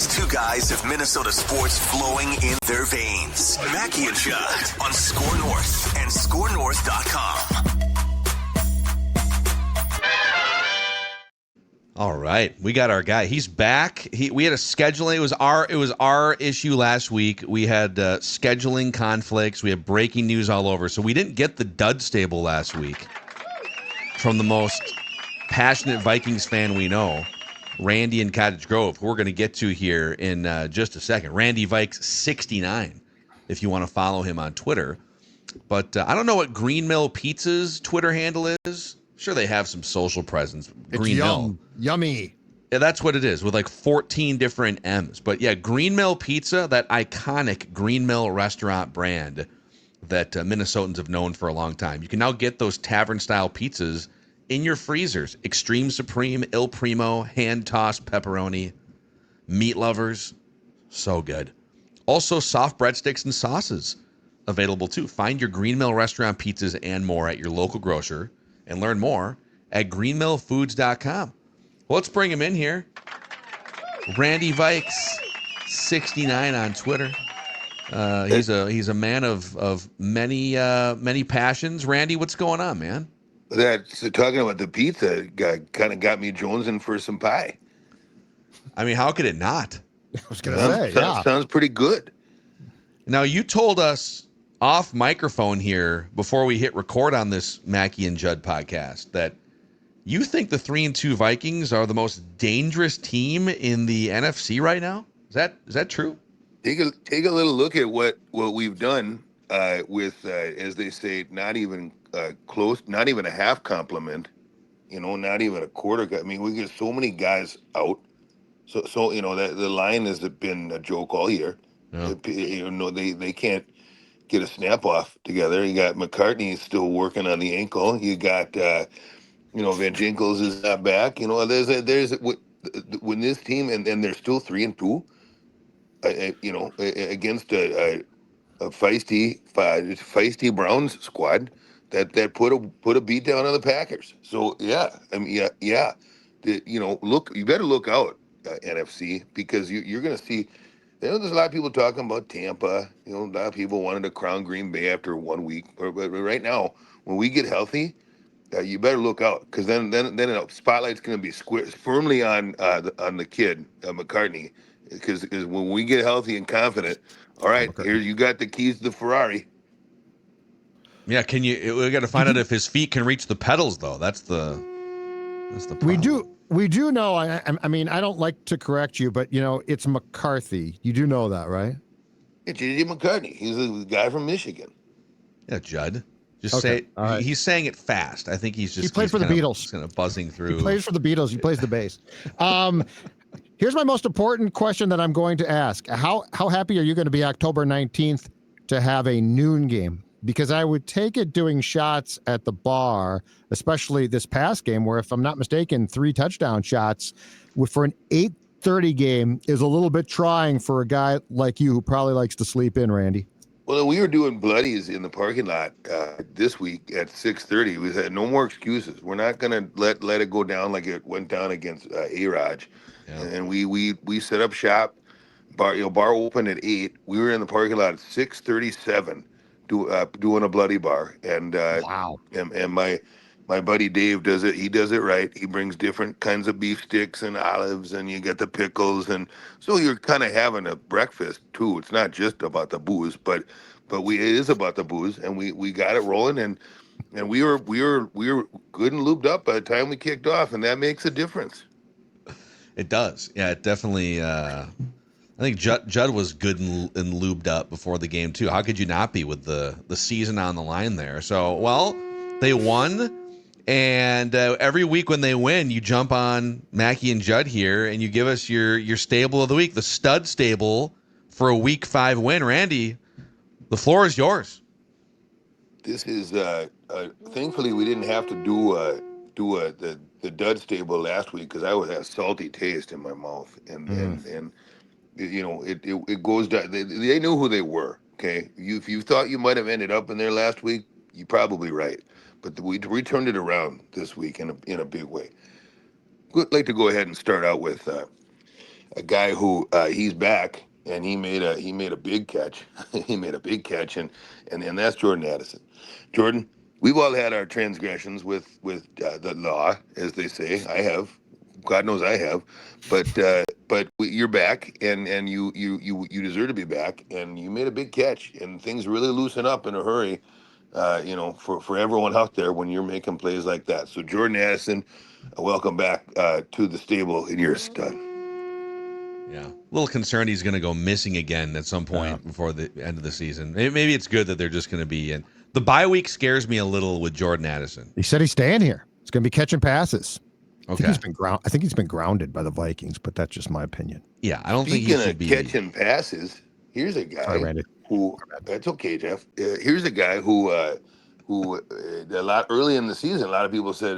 These two guys have Minnesota sports flowing in their veins. Mackey and Judd on SKOR North and SKORNorth.com. All right, we got our guy. He's back. We had a scheduling. It was our issue last week. We had scheduling conflicts. We had breaking news all over. So we didn't get the dud stable last week from the most passionate Vikings fan we know, Randy in Cottage Grove, who we're going to get to here in just a second. Randy Vikes 69, if you want to follow him on Twitter. But I don't know what Green Mill Pizza's Twitter handle is. Sure, they have some social presence. Green Mill. Yummy. Yeah, that's what it is, with like 14 different M's. But yeah, Green Mill Pizza, that iconic Green Mill restaurant brand that Minnesotans have known for a long time. You can now get those tavern-style pizzas in your freezers. Extreme Supreme, Il Primo, hand-tossed pepperoni, meat lovers. So good. Also, soft breadsticks and sauces available too. Find your Green Mill restaurant pizzas and more at your local grocer. And learn more at greenmillfoods.com. Well, let's bring him in here. Randy Vikes, 69 on Twitter. He's a man of many passions. Randy, what's going on, man? Talking about the pizza kind of got me jonesing for some pie. I mean, how could it not? I was going to say, Sounds pretty good. Now, you told us off microphone here before we hit record on this Mackey and Judd podcast that you think the 3-2 Vikings are the most dangerous team in the NFC right now. Is that true? Take a little look at what we've done with as they say, not even close, not even a half compliment, not even a quarter. I mean, we get so many guys out. So that the line has been a joke all year. Yeah. They can't get a snap off together. You got McCartney still working on the ankle. You got Van Jinkels is not back. There's when this team and they're still 3-2. Against a feisty Browns squad that put a beat down on the Packers. So yeah. You better look out, NFC, because you're going to see. There's a lot of people talking about Tampa. A lot of people wanted to crown Green Bay after 1 week. But right now, when we get healthy, you better look out, because then the spotlight's going to be firmly on the kid McCartney. Because when we get healthy and confident, all right, here you got the keys to the Ferrari. Yeah, we got to find out if his feet can reach the pedals, though. That's the problem. We do know, I mean, I don't like to correct you, but, it's McCarthy. You do know that, right? It's J.J. McCartney. He's a guy from Michigan. Yeah, Judd. Just say it. Right. He's saying it fast. I think he plays for the Beatles. He's kind of buzzing through. He plays for the Beatles. He plays the bass. Here's my most important question that I'm going to ask. How happy are you going to be October 19th to have a noon game? Because I would take it doing shots at the bar, especially this past game, where, if I'm not mistaken, 3 touchdown shots for an 8:30 game is a little bit trying for a guy like you who probably likes to sleep in, Randy. Well, we were doing bloodies in the parking lot this week at 6:30. We said no more excuses. We're not going to let it go down like it went down against A-Raj. Yeah. And we set up shop. Bar opened at 8. We were in the parking lot at 6:37. Doing a bloody bar, and wow. And my buddy Dave does it. He does it right. He brings different kinds of beef sticks and olives, and you get the pickles, and so you're kind of having a breakfast too. It's not just about the booze, but it is about the booze, and we got it rolling, and we were good and lubed up by the time we kicked off, and that makes a difference. It does. Yeah, it definitely. I think Judd was good and lubed up before the game too. How could you not be with the season on the line there? So, well, they won, and every week when they win, you jump on Mackey and Judd here, and you give us your stable of the week, the stud stable for a Week 5 win. Randy, the floor is yours. This is thankfully we didn't have to do the dud stable last week, because I was that salty taste in my mouth, and it goes down. They knew who they were. Okay, if you thought you might have ended up in there last week, you're probably right. But we turned it around this week in a big way. I'd like to go ahead and start out with a guy who he's back and he made a big catch. He made a big catch, and that's Jordan Addison. Jordan, we've all had our transgressions with the law, as they say. I have, God knows I have, but you're back, and you deserve to be back, and you made a big catch, and things really loosen up in a hurry. For everyone out there when you're making plays like that. So Jordan Addison, welcome back to the stable, and you're a stud. Yeah, a little concerned he's going to go missing again at some point before the end of the season. Maybe it's good that they're just going to be in. The bye week scares me a little with Jordan Addison. He said he's staying here. He's going to be catching passes. Okay. I think he's been grounded by the Vikings, but that's just my opinion. Yeah, I don't think he Speaking should of be catching passes, here's a guy Sorry, Randy. who. That's okay, Jeff. Here's a guy who a lot early in the season, a lot of people said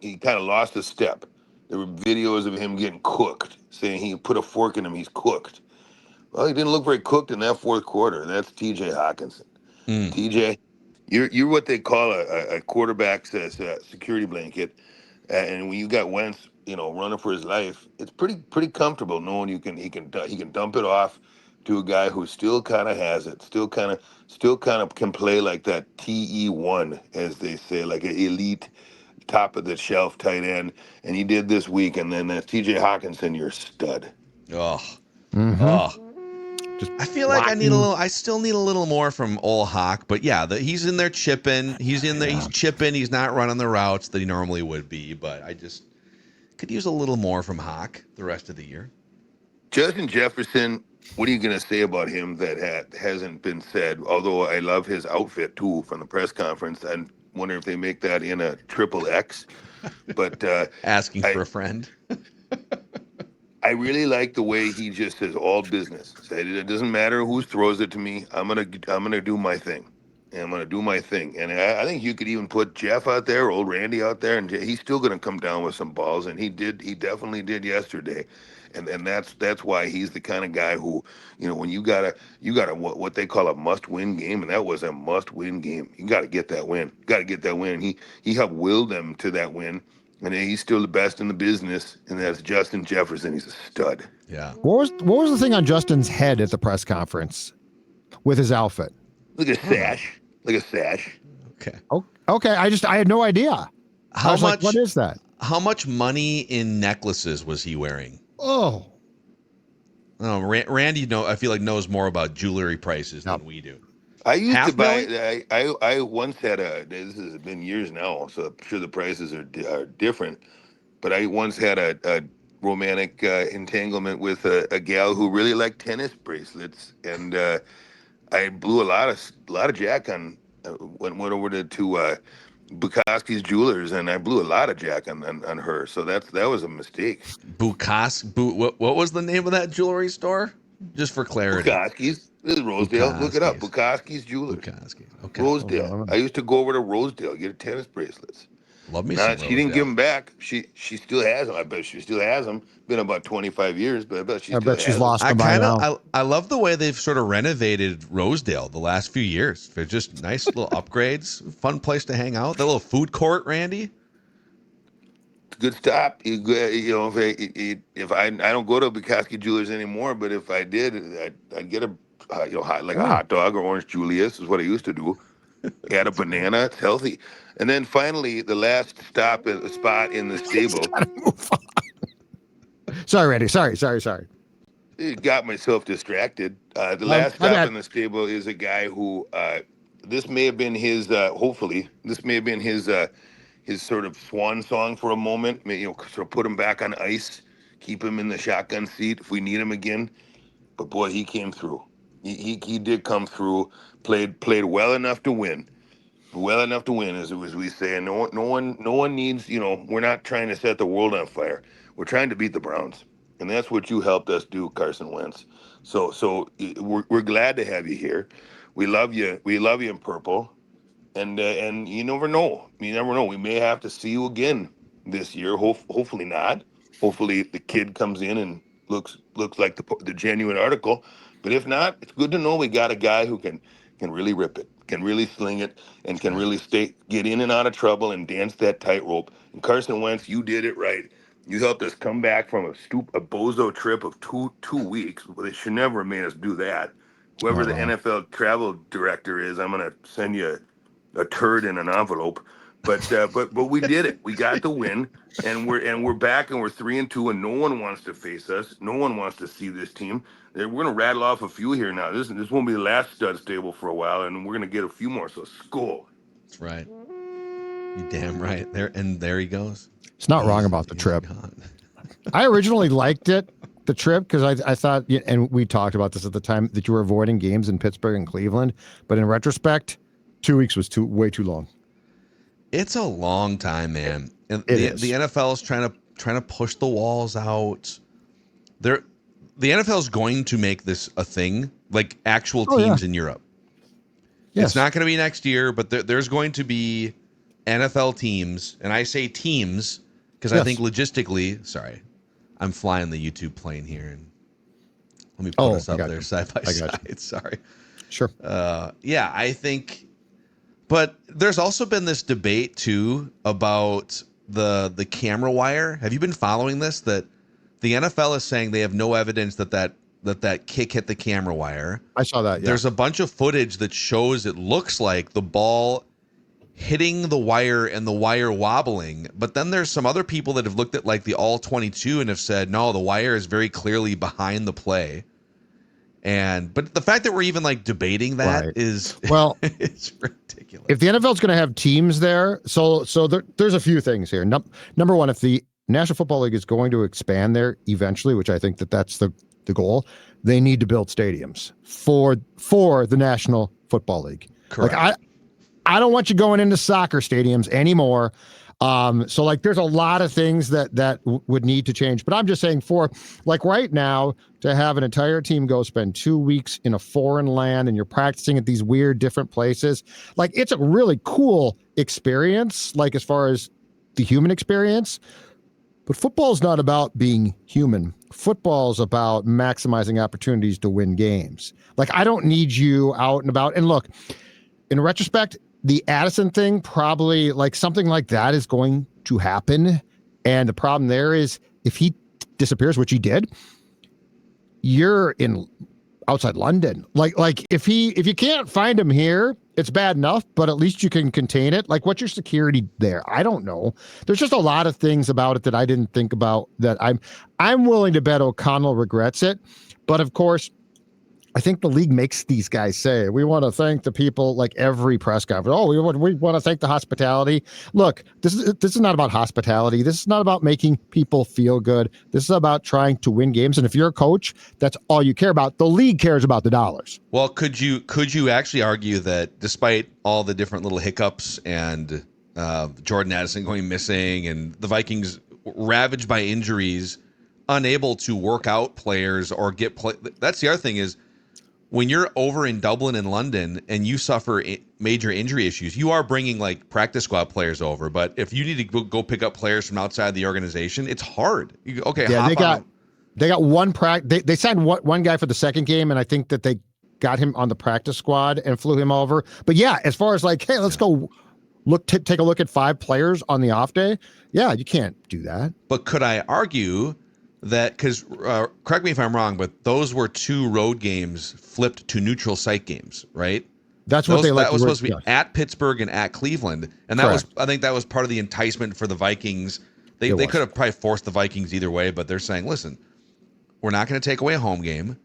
he kind of lost a step. There were videos of him getting cooked, saying he put a fork in him, he's cooked. Well, he didn't look very cooked in that fourth quarter. That's T.J. Hawkinson. TJ, you're what they call a quarterback's security blanket, and when you got Wentz, running for his life, it's pretty comfortable knowing he can dump it off to a guy who still kind of has it, still kind of can play like that TE1, as they say, like an elite top of the shelf tight end, and he did this week. And then T.J. Hawkinson, you're a stud. Oh, Mm-hmm. I feel like I still need a little more from Ol Hawk, but yeah, he's in there chipping. He's in there. He's chipping. He's not running the routes that he normally would be, but I just could use a little more from Hawk the rest of the year. Justin Jefferson, what are you going to say about him that hasn't been said? Although I love his outfit too from the press conference. I wonder if they make that in a triple X. But Asking for a friend. I really like the way he just says all business. Said it doesn't matter who throws it to me. I'm gonna do my thing, and I'm gonna do my thing. And I think you could even put Jeff out there, old Randy out there, and he's still gonna come down with some balls. And he did. He definitely did yesterday. And that's why he's the kind of guy who, when you got what they call a must-win game, and that was a must-win game. You got to get that win. Got to get that win. He helped will them to that win. And he's still the best in the business, and that's Justin Jefferson. He's a stud. Yeah. What was the thing on Justin's head at the press conference with his outfit? Like a sash. Like a sash. Okay. Oh, okay. I had no idea. How much? Like, what is that? How much money in necklaces was he wearing? Oh, Randy, I feel like knows more about jewelry prices than we do. I used to buy. I once had this has been years now, so I'm sure the prices are different. But I once had a romantic entanglement with a gal who really liked tennis bracelets, and I blew a lot of jack on. Went over to Bukowski's Jewelers, and I blew a lot of jack on her. So that was a mistake. What was the name of that jewelry store? Just for clarity. Bukowski's. This is Rosedale. Look it up. Bukowski's Jewelers. Bukowski's. Okay. Rosedale. I used to go over to Rosedale, get tennis bracelets. Love me Now, some she didn't give them back. She still has them. I bet she still has them. Been about 25 years, but I bet she's lost them by now. I love the way they've sort of renovated Rosedale the last few years. They're just nice little upgrades. Fun place to hang out. That little food court, Randy. It's a good stop. If I don't go to Bukowski Jewelers anymore, but if I did, I'd get a hot dog or orange Julius is what I used to do. Add a banana. It's healthy. And then finally, the last spot in the stable. Sorry, Randy. Sorry. It got myself distracted. The last stop in the stable is a guy who this may have been his. Hopefully, this may have been his sort of swan song for a moment. Sort of put him back on ice, keep him in the shotgun seat if we need him again. But boy, he came through. He did come through. Played well enough to win. Well enough to win, as we say. And no one needs. We're not trying to set the world on fire. We're trying to beat the Browns, and that's what you helped us do, Carson Wentz. So we're glad to have you here. We love you. We love you in purple. And you never know. We may have to see you again this year. Hopefully not. Hopefully the kid comes in and looks like the genuine article. But if not, it's good to know we got a guy who can really rip it, can really sling it, and can really get in and out of trouble and dance that tightrope. And Carson Wentz, you did it right. You helped us come back from a bozo trip of two weeks. Well, they should never have made us do that. Whoever Not the wrong. NFL travel director is, I'm gonna send you a turd in an envelope. But we did it. We got the win, and we're back, and we're 3-2, and no one wants to face us. No one wants to see this team. We're gonna rattle off a few here now. This won't be the last stud stable for a while, and we're gonna get a few more. So SKOR. That's right. You damn right. There he goes. It's not wrong about the He's trip. gone. I originally liked the trip, because I thought, and we talked about this at the time, that you were avoiding games in Pittsburgh and Cleveland. But in retrospect, 2 weeks was way too long. It's a long time, man. And It the is. NFL is trying to push the walls out. The NFL is going to make this a thing, like actual teams in Europe. Yes. It's not going to be next year, but there's going to be NFL teams, and I say teams because I think logistically, sorry, I'm flying the YouTube plane here, and let me put us up there side by side. Sorry. Sure. Yeah, I think, but there's also been this debate too about the camera wire. Have you been following this? That the NFL is saying they have no evidence that kick hit the camera wire. I saw that. Yeah. There's a bunch of footage that shows it looks like the ball hitting the wire and the wire wobbling. But then there's some other people that have looked at like the all 22 and have said, no, the wire is very clearly behind the play. But the fact that we're even like debating that is, well, it's ridiculous. If the NFL is going to have teams there, so there's a few things here. Number one, if the National Football League is going to expand there eventually, which I think that's the goal, they need to build stadiums for the National Football League. Correct. Like I don't want you going into soccer stadiums anymore. So like there's a lot of things that would need to change, but I'm just saying, for like right now, to have an entire team go spend 2 weeks in a foreign land and you're practicing at these weird different places, like it's a really cool experience, like as far as the human experience. But football is not about being human. Football is about maximizing opportunities to win games. Like I don't need you out and about. And look, in retrospect, the Addison thing, probably like something like that is going to happen. And the problem there is if he disappears, which he did, you're in outside London. Like if you can't find him here, it's bad enough, but at least you can contain it. Like what's your security there? I don't know. There's just a lot of things about it that I didn't think about that I'm willing to bet O'Connell regrets it. But of course, I think the league makes these guys say, we want to thank the people, like every press conference. Oh, we want to thank the hospitality. Look, this is not about hospitality. This is not about making people feel good. This is about trying to win games. And if you're a coach, that's all you care about. The league cares about the dollars. Well, could you actually argue that despite all the different little hiccups and Jordan Addison going missing and the Vikings ravaged by injuries, unable to work out players or get play, that's the other thing is, when you're over in Dublin and London and you suffer major injury issues, you are bringing like practice squad players over. But if you need to go pick up players from outside the organization, it's hard. They got one practice. They signed one guy for the second game, and I think that they got him on the practice squad and flew him over. But yeah, as far as like, hey, let's go take a look at 5 players on the off day. Yeah, you can't do that. But could I argue that, because correct me if I'm wrong, but those were 2 road games flipped to neutral site games, right? That's what that was supposed to be at Pittsburgh and at Cleveland, and I think that was part of the enticement for the Vikings. They could have probably forced the Vikings either way, but they're saying, listen, we're not going to take away a home game.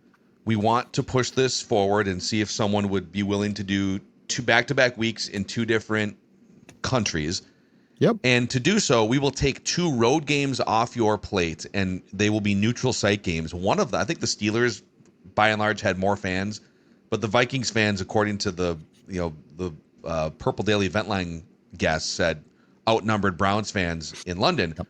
We want to push this forward and see if someone would be willing to do 2 back-to-back weeks in 2 different countries. Yep. And to do so, we will take 2 road games off your plate, and they will be neutral site games. One of them, I think the Steelers, by and large, had more fans, but the Vikings fans, according to the Purple Daily Eventline guest, said outnumbered Browns fans in London. Yep.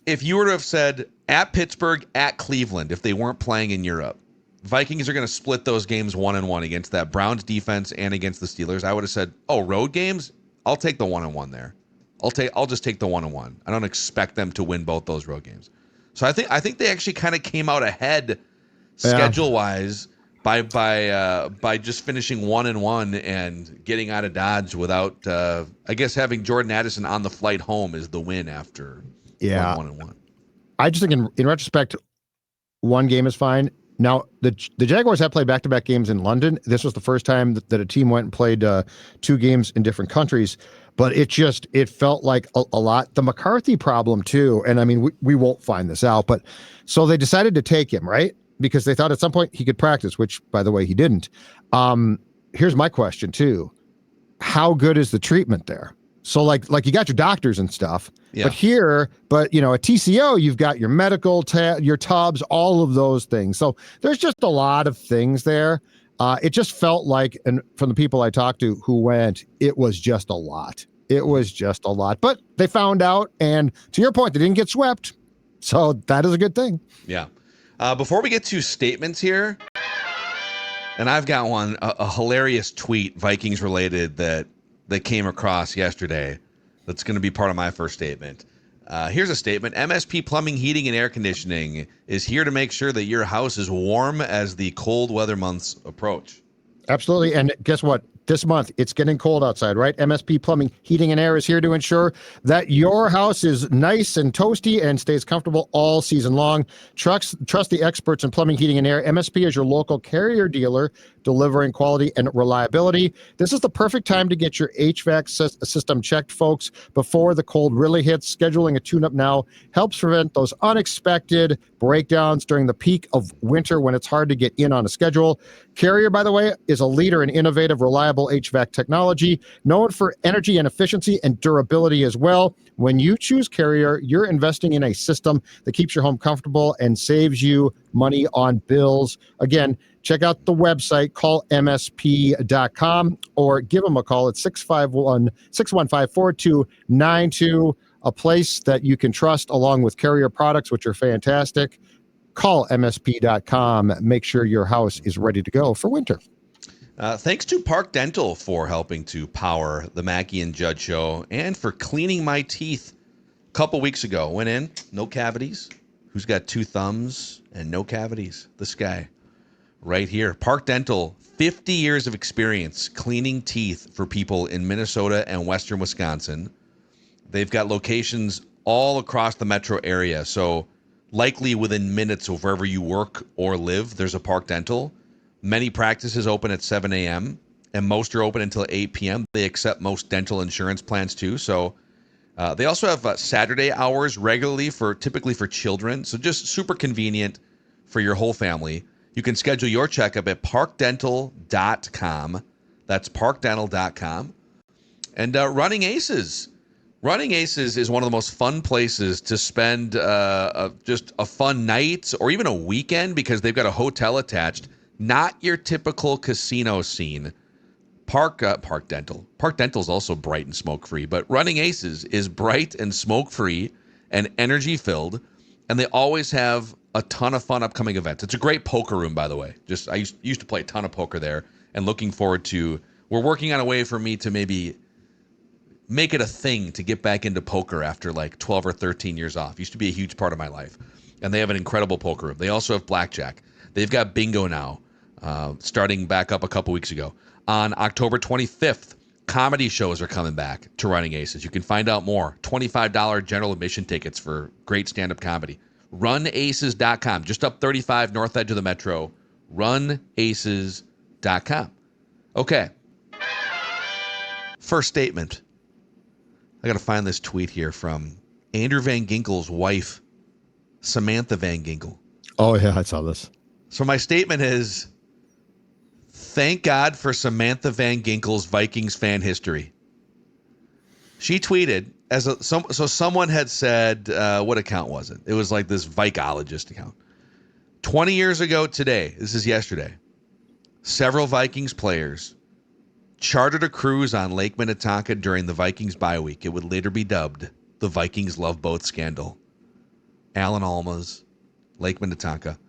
If you were to have said at Pittsburgh, at Cleveland, if they weren't playing in Europe, Vikings are going to split those games 1-1 against that Browns defense and against the Steelers, I would have said, oh, road games? I'll take the 1-1 there. I'll just take the 1-1. I don't expect them to win both those road games. So I think they actually kind of came out ahead schedule wise by just finishing 1-1 and getting out of Dodge without I guess having Jordan Addison on the flight home is the win after. Yeah. 1-1. I just think in retrospect, one game is fine. Now, the Jaguars have played back-to-back games in London. This was the first time that a team went and played 2 games in different countries, but it felt like a lot. The McCarthy problem, too, and I mean, we won't find this out, but so they decided to take him, right? Because they thought at some point he could practice, which, by the way, he didn't. Here's my question, too. How good is the treatment there? So like you got your doctors and stuff, Yeah. but at TCO, you've got your medical, your tubs, all of those things. So there's just a lot of things there. It just felt like, and from the people I talked to who went, it was just a lot. It was just a lot, but they found out. And to your point, they didn't get swept. So that is a good thing. Yeah. Before we get to statements here, and I've got one, a hilarious tweet, Vikings related, that came across yesterday. That's going to be part of my first statement. Here's a statement. MSP Plumbing, Heating, and Air Conditioning is here to make sure that your house is warm as the cold weather months approach. Absolutely. And guess what? This month, it's getting cold outside, right? MSP Plumbing, Heating, and Air is here to ensure that your house is nice and toasty and stays comfortable all season long. Trust the experts in plumbing, heating, and air. MSP is your local Carrier dealer, delivering quality and reliability. This is the perfect time to get your HVAC system checked, folks, before the cold really hits. Scheduling a tune-up now helps prevent those unexpected breakdowns during the peak of winter when it's hard to get in on a schedule. Carrier, by the way, is a leader in innovative, reliable HVAC technology, known for energy and efficiency and durability as well. When you choose Carrier, you're investing in a system that keeps your home comfortable and saves you money on bills. Again, check out the website, call msp.com, or give them a call at 615-4292, a place that you can trust along with Carrier products, which are fantastic. Call msp.com. Make sure your house is ready to go for winter. Thanks to Park Dental for helping to power the Mackey and Judd show and for cleaning my teeth a couple weeks ago. Went in, no cavities. Who's got 2 thumbs and no cavities? This guy right here. Park Dental, 50 years of experience cleaning teeth for people in Minnesota and Western Wisconsin. They've got locations all across the metro area. So likely within minutes of wherever you work or live, there's a Park Dental. Many practices open at 7 a.m. and most are open until 8 p.m. They accept most dental insurance plans too. So they also have Saturday hours regularly typically for children. So just super convenient for your whole family. You can schedule your checkup at parkdental.com. That's parkdental.com. And Running Aces. Running Aces is one of the most fun places to spend just a fun night or even a weekend because they've got a hotel attached. Not your typical casino scene. Park Dental. Park Dental is also bright and smoke-free, but Running Aces is bright and smoke-free and energy-filled, and they always have a ton of fun upcoming events. It's a great poker room, by the way. I used to play a ton of poker there, and looking forward to. We're working on a way for me to maybe make it a thing to get back into poker after like 12 or 13 years off. Used to be a huge part of my life, and they have an incredible poker room. They also have blackjack. They've got bingo now, starting back up a couple weeks ago. On October 25th, comedy shows are coming back to Running Aces. You can find out more. $25 general admission tickets for great stand-up comedy. Runaces.com, just up 35 north edge of the metro. Runaces.com. Okay. First statement. I got to find this tweet here from Andrew Van Ginkel's wife, Samantha Van Ginkel. Oh, yeah, I saw this. So my statement is, thank God for Samantha Van Ginkel's Vikings fan history. She tweeted, so someone had said, what account was it? It was like this Vikologist account. 20 years ago today, this is yesterday, several Vikings players chartered a cruise on Lake Minnetonka during the Vikings bye week. It would later be dubbed the Vikings Love Boat scandal. Alan Alma's, Lake Minnetonka.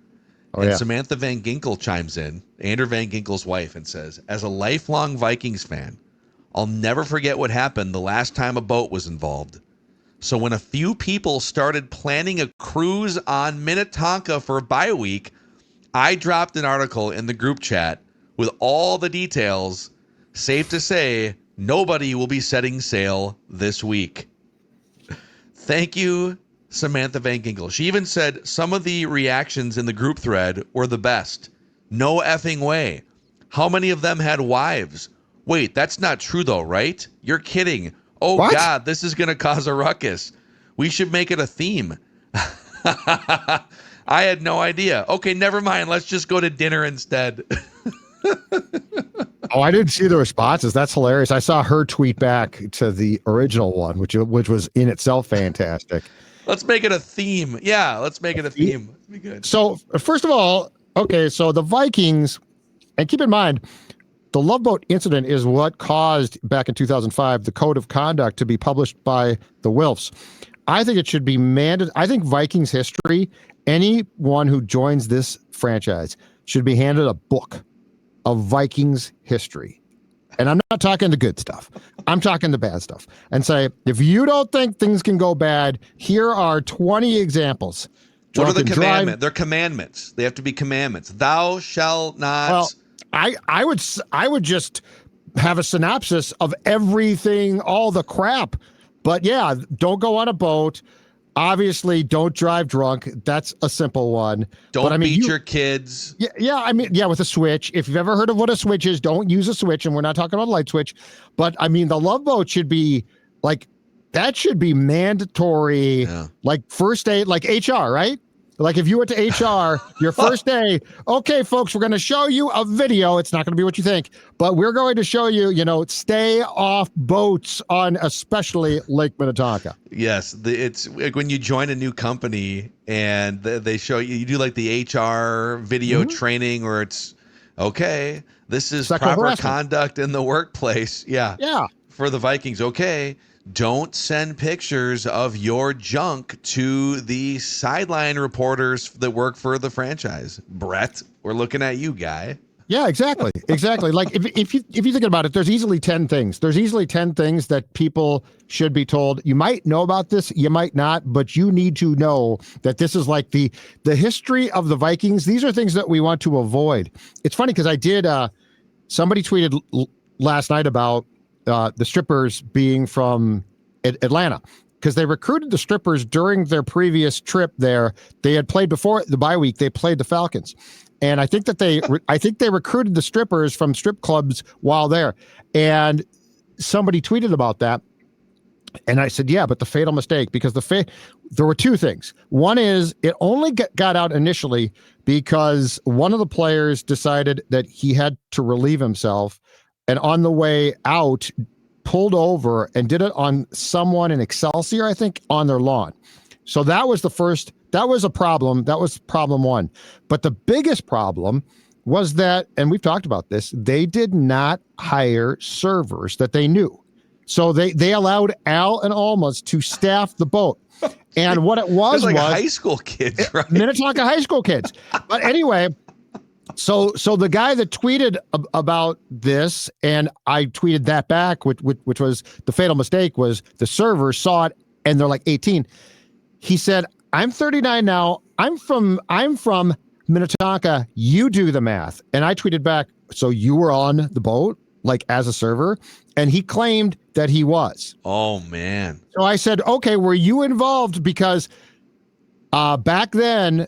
And Samantha Van Ginkel chimes in, Andrew Van Ginkel's wife, and says, as a lifelong Vikings fan, I'll never forget what happened the last time a boat was involved. So when a few people started planning a cruise on Minnetonka for a bye week, I dropped an article in the group chat with all the details. Safe to say, nobody will be setting sail this week. Thank you, Samantha Van Ginkel. She even said some of the reactions in the group thread were the best. No effing way. How many of them had wives? Wait, that's not true though, right? You're kidding. Oh What? God, this is going to cause a ruckus. We should make it a theme. I had no idea. Okay, never mind. Let's just go to dinner instead. Oh, I didn't see the responses. That's hilarious. I saw her tweet back to the original one, which was in itself fantastic. Let's make it a theme. Yeah, let's make it a theme. It'd be good. So, first of all, okay, so the Vikings, and keep in mind, the Love Boat incident is what caused, back in 2005, the code of conduct to be published by the Wilfs. I think it should be mandated. I think Vikings history, anyone who joins this franchise should be handed a book of Vikings history. And I'm not talking the good stuff. I'm talking the bad stuff. And say, if you don't think things can go bad, here are 20 examples. What are the commandments? They're commandments. They have to be commandments. Thou shalt not. Well, I would just have a synopsis of everything, all the crap. But yeah, don't go on a boat. Obviously, don't drive drunk. That's a simple one. Don't beat your kids. Yeah, with a switch. If you've ever heard of what a switch is, don't use a switch. And we're not talking about a light switch. But I mean, the Love Boat should be like, that should be mandatory, like first aid, like HR, right? Like if you went to HR, your first day, okay, folks, we're going to show you a video. It's not going to be what you think, but we're going to show you, stay off boats on especially Lake Minnetonka. Yes. It's like when you join a new company and they show you do like the HR video training where it's, okay, this is Sexual proper harassment. conduct in the workplace. Yeah. Yeah. For the Vikings. Okay. Don't send pictures of your junk to the sideline reporters that work for the franchise. Brett, we're looking at you, guy. Yeah, exactly. Like if you think about it, there's easily 10 things. There's easily 10 things that people should be told. You might know about this, you might not, but you need to know that this is like the history of the Vikings. These are things that we want to avoid. It's funny because I did somebody tweeted last night about the strippers being from Atlanta, because they recruited the strippers during their previous trip there. They had played before the bye week. They played the Falcons. And I think that they recruited the strippers from strip clubs while there. And somebody tweeted about that. And I said, yeah, but the fatal mistake, because there were two things. One is it only got out initially because one of the players decided that he had to relieve himself, and on the way out, pulled over and did it on someone in Excelsior, I think, on their lawn. So that was a problem. That was problem one. But the biggest problem was that, and we've talked about this, they did not hire servers that they knew. So they allowed Al and Almas to staff the boat. And what it was like high school kids, right? Minnetonka high school kids. But anyway, So the guy that tweeted about this, and I tweeted that back, which was the fatal mistake, was the servers saw it and they're like 18. He said, "I'm 39 now. I'm from Minnetonka. You do the math." And I tweeted back, "So you were on the boat, like as a server?" And he claimed that he was. Oh man. So I said, "Okay, were you involved?" Because back then,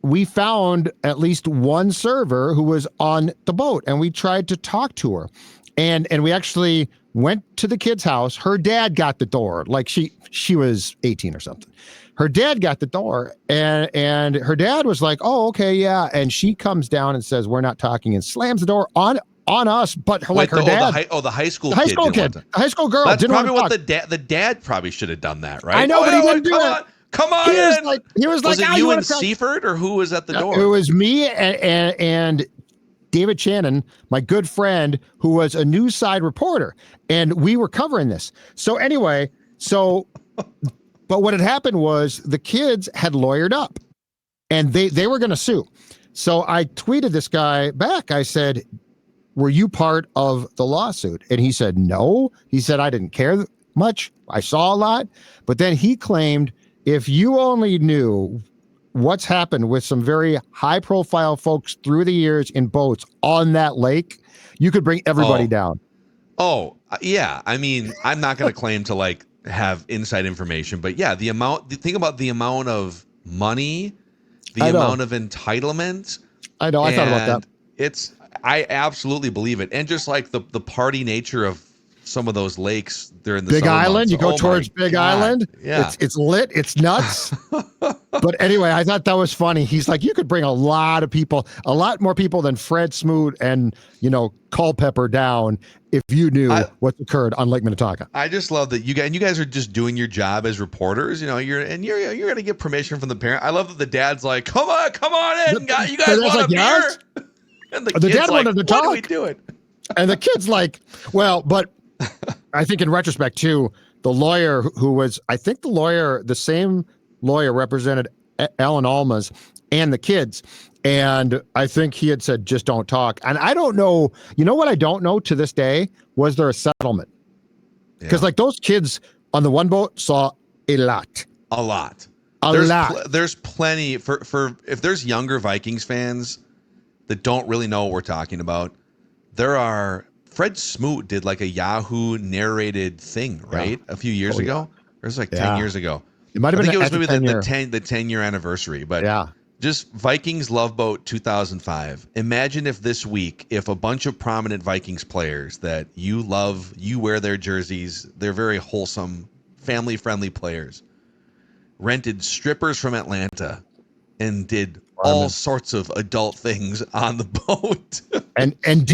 we found at least one server who was on the boat, and we tried to talk to her, and we actually went to the kid's house. Her dad got the door. Like she was 18 or something. Her dad got the door, and her dad was like, "Oh, okay, yeah." And she comes down and says, "We're not talking," and slams the door on us. But her dad. The high school the high school kid, the high school girl. That's didn't probably want what the dad probably should have done that, right? I know, but he didn't do it. Come on He was in. like, was it "Ah, you wanna and talk?" Seifert, or who was at the door? It was me and David Shannon, my good friend, who was a news side reporter, and we were covering this. So anyway, but what had happened was the kids had lawyered up, and they were going to sue. So I tweeted this guy back. I said, "Were you part of the lawsuit?" And he said, "No." He said, "I didn't care much. I saw a lot." But then he claimed, if you only knew what's happened with some very high profile folks through the years in boats on that lake, you could bring everybody down. Oh, yeah. I mean, I'm not going to claim to like have inside information. But yeah, think about the amount of money, the I know. amount of entitlement. I know. I thought about that. I absolutely believe it. And just like the party nature of some of those lakes during the Big summer Island, months. you go Oh towards my Big God. Island. Yeah. It's lit. It's nuts. But anyway, I thought that was funny. He's like, you could bring a lot of people, a lot more people than Fred Smoot and, Culpepper down if you knew what occurred on Lake Minnetonka. I just love that you guys are just doing your job as reporters. You're going to get permission from the parent. I love that the dad's like, come on in. You guys want a beer? Yes. And the The kid's dad like, wanted to what talk. are we doing? And the kid's like, well, but I think in retrospect, too, the lawyer the same lawyer represented Alan Alma's and the kids. And I think he had said, just don't talk. And I don't know. You know what I don't know to this day? Was there a settlement? Because those kids on the one boat saw a lot. A lot. There's plenty for if there's younger Vikings fans that don't really know what we're talking about. Fred Smoot did like a Yahoo narrated thing, right? A few years ago. It was like 10 years ago. It might have been. I think it was maybe the 10-year anniversary, but just Vikings Love Boat 2005. Imagine if this week, if a bunch of prominent Vikings players that you love, you wear their jerseys, they're very wholesome, family-friendly players, rented strippers from Atlanta and did all sorts of adult things on the boat. and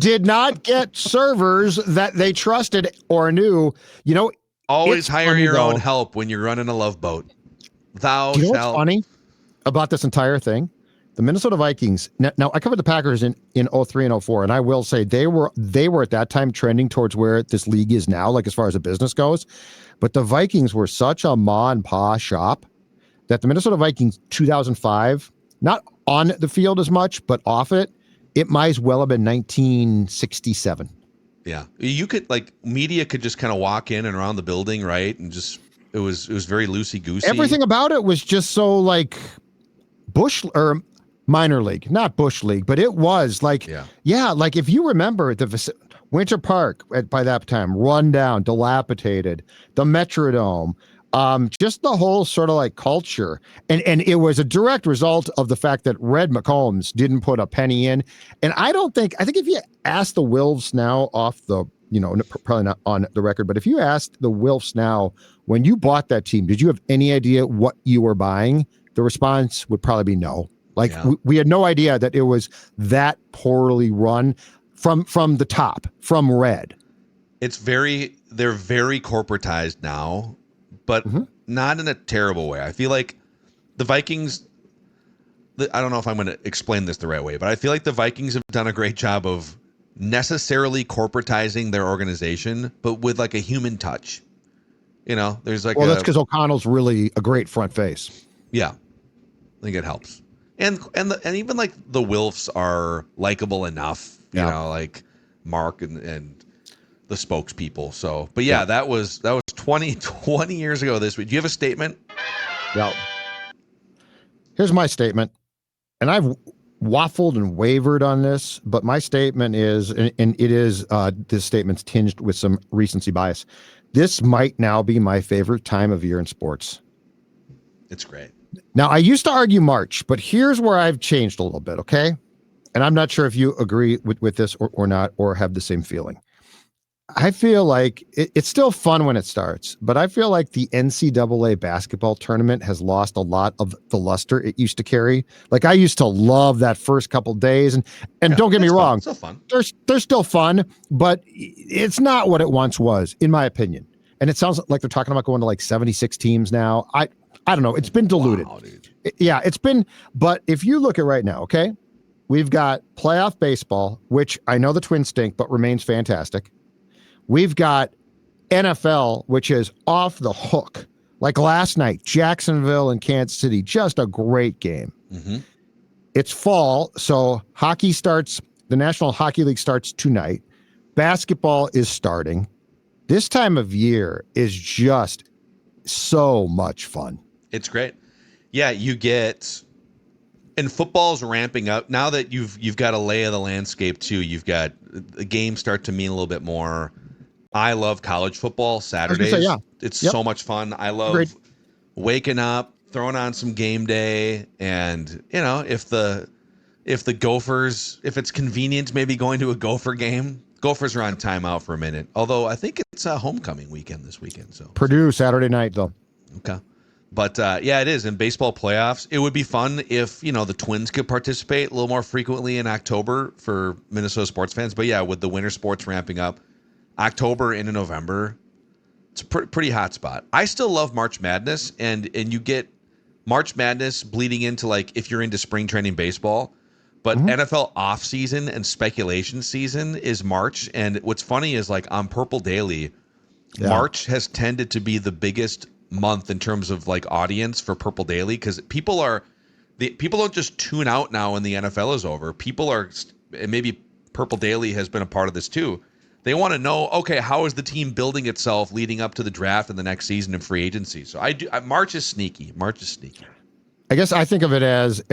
did not get servers that they trusted or knew. Always hire your own help when you're running a love boat. Thou shalt. What's funny about this entire thing? The Minnesota Vikings. Now I covered the Packers in 03 and 04, and I will say they were at that time trending towards where this league is now, like as far as the business goes. But the Vikings were such a ma and pa shop that the Minnesota Vikings 2005, not on the field as much, but off it might as well have been 1967. Yeah. You could media could just kind of walk in and around the building, right? And just, it was very loosey-goosey. Everything about it was just so bush or minor league, not bush league, but it was if you remember the Winter Park by that time, run down, dilapidated, the Metrodome, just the whole sort of culture. And it was a direct result of the fact that Red McCombs didn't put a penny in. And I think if you ask the Wilfs now off the, probably not on the record, but if you asked the Wilfs now, when you bought that team, did you have any idea what you were buying? The response would probably be no. We had no idea that it was that poorly run from the top, from Red. They're very corporatized now, but not in a terrible way. I feel like the Vikings, I don't know if I'm going to explain this the right way, but I feel like the Vikings have done a great job of necessarily corporatizing their organization, but with a human touch. There's that's because O'Connell's really a great front face. Yeah, I think it helps. And even the Wilfs are likable enough, like Mark and the spokespeople. So, but that was 20 years ago this week. Do you have a statement? Yeah. Here's my statement. And I've waffled and wavered on this, but my statement is, and it is, this statement's tinged with some recency bias. This might now be my favorite time of year in sports. It's great. Now, I used to argue March, but here's where I've changed a little bit, okay? And I'm not sure if you agree with this or not, or have the same feeling. I feel like it's still fun when it starts, but I feel like the NCAA basketball tournament has lost a lot of the luster it used to carry. I used to love that first couple days, and don't get me wrong, it's still fun. They're still fun, but it's not what it once was, in my opinion. And it sounds like they're talking about going to 76 teams now. I don't know. It's been diluted. Wow, dude. It's been. But if you look at right now, okay, we've got playoff baseball, which I know the Twins stink, but remains fantastic. We've got NFL, which is off the hook. Like last night, Jacksonville and Kansas City, just a great game. Mm-hmm. It's fall, so hockey starts. The National Hockey League starts tonight. Basketball is starting. This time of year is just so much fun. It's great. Yeah, you get, and football's ramping up now that you've got a lay of the landscape too. You've got the games start to mean a little bit more. I love college football I was gonna say, Saturdays. yeah. It's Yep. so much fun. I love Agreed. waking up, throwing on some game day, and if the Gophers, if it's convenient, maybe going to a Gopher game. Gophers are on timeout for a minute. Although I think it's a homecoming weekend this weekend. So Purdue Saturday night though. okay. But yeah, it is in baseball playoffs. It would be fun if the Twins could participate a little more frequently in October for Minnesota sports fans. But yeah, with the winter sports ramping up, October into November, it's a pretty hot spot. I still love March Madness, and you get March Madness bleeding into like if you're into spring training baseball. But NFL offseason and speculation season is March. And what's funny is like on Purple Daily, March has tended to be the biggest month in terms of like audience for Purple Daily because people don't just tune out now when the NFL is over. People are, and maybe Purple Daily has been a part of this too. They want to know, okay, how is the team building itself leading up to the draft and the next season and free agency? So March is sneaky. I guess I think of it as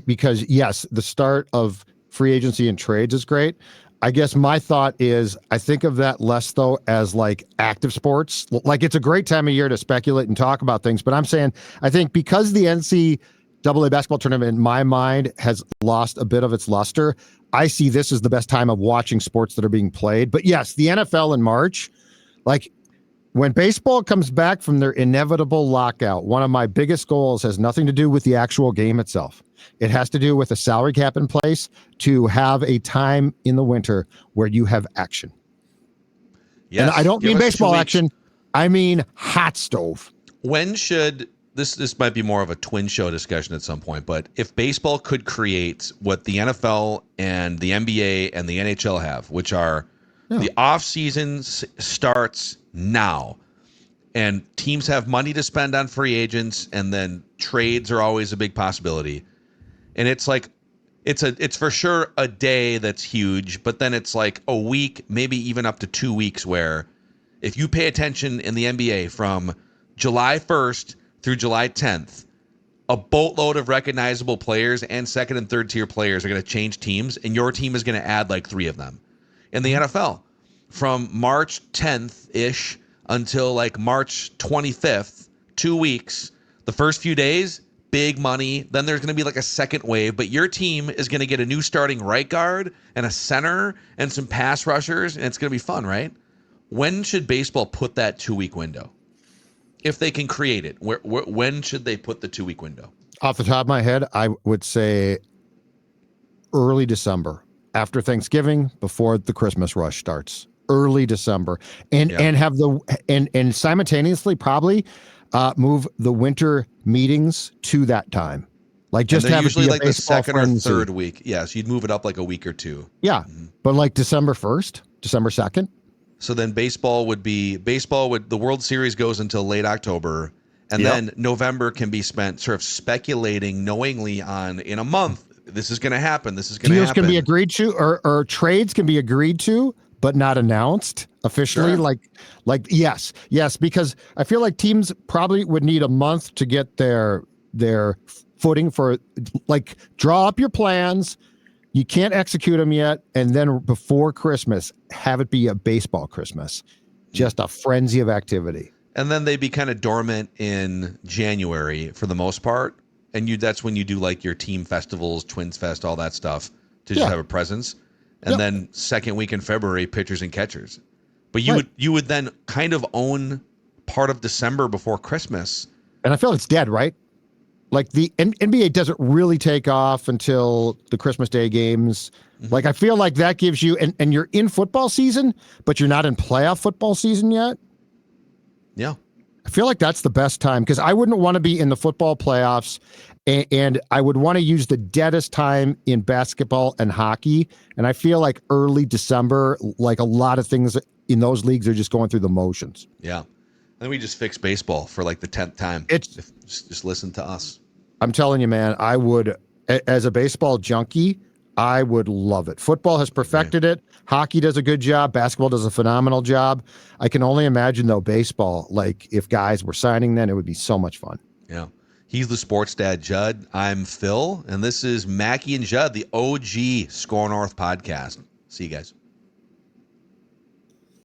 because yes, the start of free agency and trades is great. I guess my thought is I think of that less though as like active sports. Like it's a great time of year to speculate and talk about things, but I'm saying I think because the NCAA basketball tournament in my mind has lost a bit of its luster, I see this as the best time of watching sports that are being played. But yes, the NFL in March, like when baseball comes back from their inevitable lockout, one of my biggest goals has nothing to do with the actual game itself. It has to do with a salary cap in place to have a time in the winter where you have action. Yes, and I don't mean baseball action. I mean hot stove. When should this might be more of a twin show discussion at some point, but if baseball could create what the NFL and the NBA and the NHL have, which are the off season starts now, and teams have money to spend on free agents, and then trades are always a big possibility. And it's like it's for sure a day that's huge, but then it's like a week, maybe even up to 2 weeks, where if you pay attention in the NBA from July 1st through July 10th, a boatload of recognizable players and second and third tier players are going to change teams, and your team is going to add like 3 of them. In the NFL, from March 10th-ish until like March 25th, 2 weeks, the first few days, big money. Then there's going to be like a second wave, but your team is going to get a new starting right guard and a center and some pass rushers, and it's going to be fun, right? When should baseball put that 2-week window? If they can create it, when should they put the 2-week window? Off the top of my head, I would say early December, after Thanksgiving, before the Christmas rush starts. Early December, and have and simultaneously probably move the winter meetings to that time. Like just have usually it be like the second or third week. Yeah, so you'd move it up like a week or two. Yeah, but like December 1st, December 2nd. So then the World Series goes until late October, and then November can be spent sort of speculating knowingly on in a month. This is going to happen. This is going to happen. Deals can be agreed to, or trades can be agreed to, but not announced officially. Sure. Like yes, because I feel like teams probably would need a month to get their footing for like draw up your plans. You can't execute them yet, and then before Christmas, have it be a baseball Christmas, just a frenzy of activity. And then they'd be kind of dormant in January for the most part, and that's when you do like your team festivals, Twins Fest, all that stuff to just have a presence. And then second week in February, pitchers and catchers. But you would then kind of own part of December before Christmas. And I feel it's dead, right? Like the NBA doesn't really take off until the Christmas Day games. Mm-hmm. Like I feel like that gives you, and you're in football season, but you're not in playoff football season yet. Yeah. I feel like that's the best time because I wouldn't want to be in the football playoffs, and I would want to use the deadest time in basketball and hockey. And I feel like early December, like a lot of things in those leagues are just going through the motions. Yeah. And we just fixed baseball for like the 10th time. Just listen to us. I'm telling you, man, I would, as a baseball junkie, I would love it. Football has perfected it. Hockey does a good job. Basketball does a phenomenal job. I can only imagine, though, baseball, like if guys were signing then, it would be so much fun. Yeah. He's the sports dad, Judd. I'm Phil, and this is Mackey and Judd, the OG SKOR North podcast. See you guys.